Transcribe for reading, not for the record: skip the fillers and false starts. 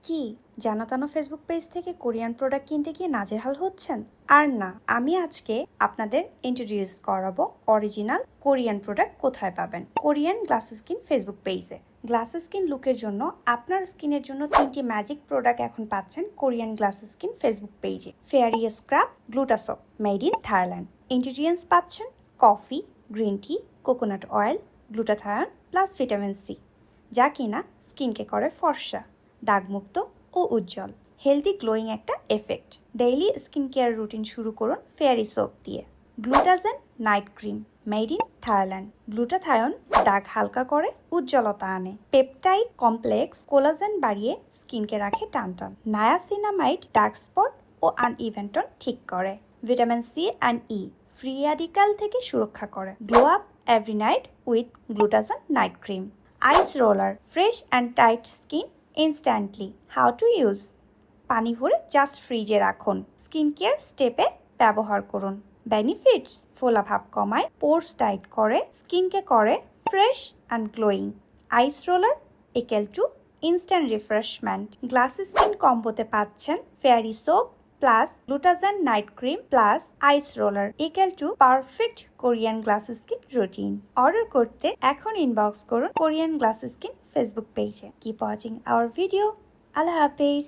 কি জানো তানো Facebook page থেকে কোরিয়ান প্রোডাক্ট কিনতে গিয়ে নাজেহাল হচ্ছেন? আর না, আমি আজকে আপনাদের ইন্ট্রোডিউস করাবো অরিজিনাল কোরিয়ান প্রোডাক্ট কোথায় পাবেন কোরিয়ান গ্লাস স্কিন ফেসবুক পেজে। গ্লাস স্কিন লুকের জন্য আপনার স্কিনের জন্য 3টি ম্যাজিক প্রোডাক্ট এখন পাচ্ছেন কোরিয়ান গ্লাস স্কিন ফেসবুক পেজে। ফেয়ারি স্ক্রাব, গ্লুটাসপ, মেড ইন থাইল্যান্ড। ইনগ্রিডিয়েন্টস পাচ্ছেন coffee, green tea, coconut oil, glutathione plus vitamin C, যা কিনা স্কিনকে করে ফর্সা, দাগমুক্ত ও উজ্জ্বল। হেলদি গ্লোয়িং একটা effect. Daily skin care routine শুরু করুন ফেয়ারি সোপ দিয়ে। Glutagen night cream, made in Thailand. Glutathione দাগ হালকা করে, উজ্জ্বলতা আনে। পেপটাইড কমপ্লেক্স কোলাজেন বাড়িয়ে স্কিনকে রাখে টানটান। নায়াসিনামাইড ডার্ক স্পট ও আনইভেন টোন ঠিক করে। Vitamin C and E free radical থেকে সুরক্ষা করে। Glow up every night with Glutagen night cream. Ice roller, fresh and tight skin instantly. How to use? পানি ভরে জাস্ট ফ্রিজে রাখুন। স্কিন কেয়ার স্টেপে ব্যবহার করুন। বেনিফিটস: ফোলাভাব কমায়, পোরস টাইট করে, স্কিনকে করে fresh and glowing. Ice roller equal to instant refreshment. Glass skin কম্বোতে পাচ্ছেন fairy soap plus Glutagen night cream plus ice roller equal to perfect Korean glass skin routine. Order করতে এখন ইনবক্স করুন Korean glass skin Facebook পেজে। Keep watching our video. আল্লাহ হাফেজ।